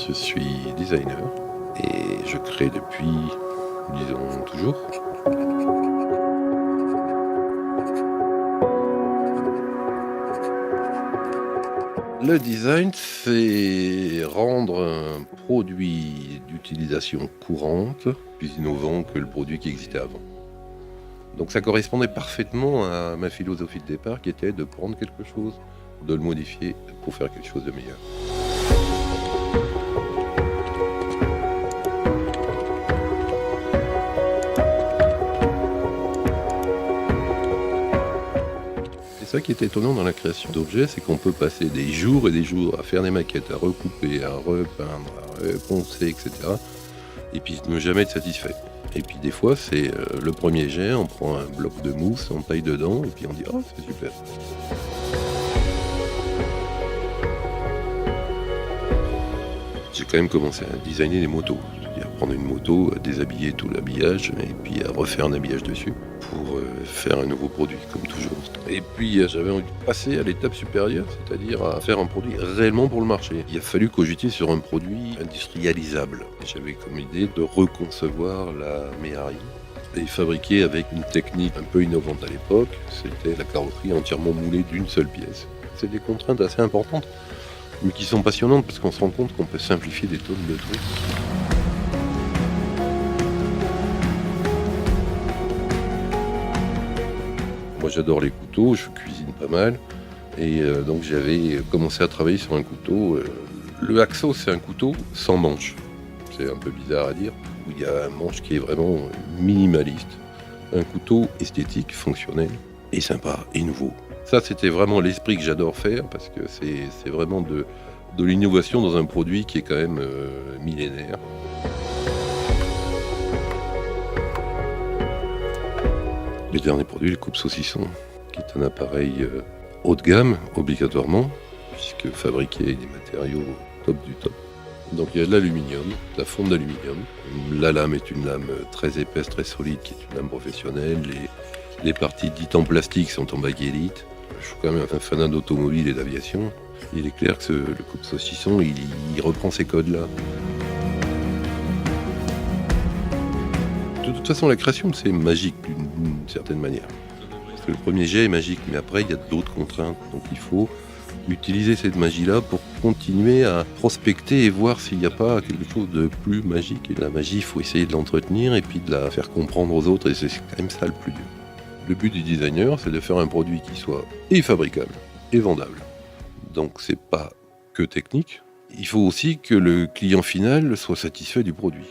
Je suis designer et je crée depuis, disons, toujours. Le design, c'est rendre un produit d'utilisation courante plus innovant que le produit qui existait avant. Donc ça correspondait parfaitement à ma philosophie de départ qui était de prendre quelque chose, de le modifier pour faire quelque chose de meilleur. C'est ça qui est étonnant dans la création d'objets, c'est qu'on peut passer des jours et des jours à faire des maquettes, à recouper, à repeindre, à reponcer, etc. Et puis ne jamais être satisfait. Et puis des fois, c'est le premier jet, on prend un bloc de mousse, on taille dedans, et puis on dit «Oh, c'est super». J'ai quand même commencé à designer des motos, c'est-à-dire prendre une moto, à déshabiller tout l'habillage, et puis à refaire un habillage dessus pour faire un nouveau produit, comme toujours. Et puis j'avais envie de passer à l'étape supérieure, c'est-à-dire à faire un produit réellement pour le marché. Il a fallu cogiter sur un produit industrialisable. J'avais comme idée de reconcevoir la Méhari et fabriquer avec une technique un peu innovante à l'époque. C'était la carrosserie entièrement moulée d'une seule pièce. C'est des contraintes assez importantes, mais qui sont passionnantes parce qu'on se rend compte qu'on peut simplifier des tonnes de trucs. Moi j'adore les couteaux, je cuisine pas mal et donc j'avais commencé à travailler sur un couteau. Le hacksaw, c'est un couteau sans manche. C'est un peu bizarre à dire, où il y a un manche qui est vraiment minimaliste. Un couteau esthétique, fonctionnel et sympa et nouveau. Ça, c'était vraiment l'esprit que j'adore faire parce que c'est vraiment de l'innovation dans un produit qui est quand même millénaire. Le dernier produit, le coupe-saucisson, qui est un appareil haut de gamme, obligatoirement, puisque fabriqué avec des matériaux top du top. Donc il y a de l'aluminium, de la fonte d'aluminium. La lame est une lame très épaisse, très solide, qui est une lame professionnelle. Les parties dites en plastique sont en baguélite. Je suis quand même un fanat d'automobile et d'aviation. Il est clair que le coupe-saucisson, il reprend ces codes-là. De toute façon, la création, c'est magique d'une certaine manière. Parce que le premier jet est magique, mais après, il y a d'autres contraintes. Donc il faut utiliser cette magie-là pour continuer à prospecter et voir s'il n'y a pas quelque chose de plus magique. Et la magie, il faut essayer de l'entretenir et puis de la faire comprendre aux autres. Et c'est quand même ça le plus dur. Le but du designer, c'est de faire un produit qui soit et fabricable et vendable. Donc c'est pas que technique. Il faut aussi que le client final soit satisfait du produit.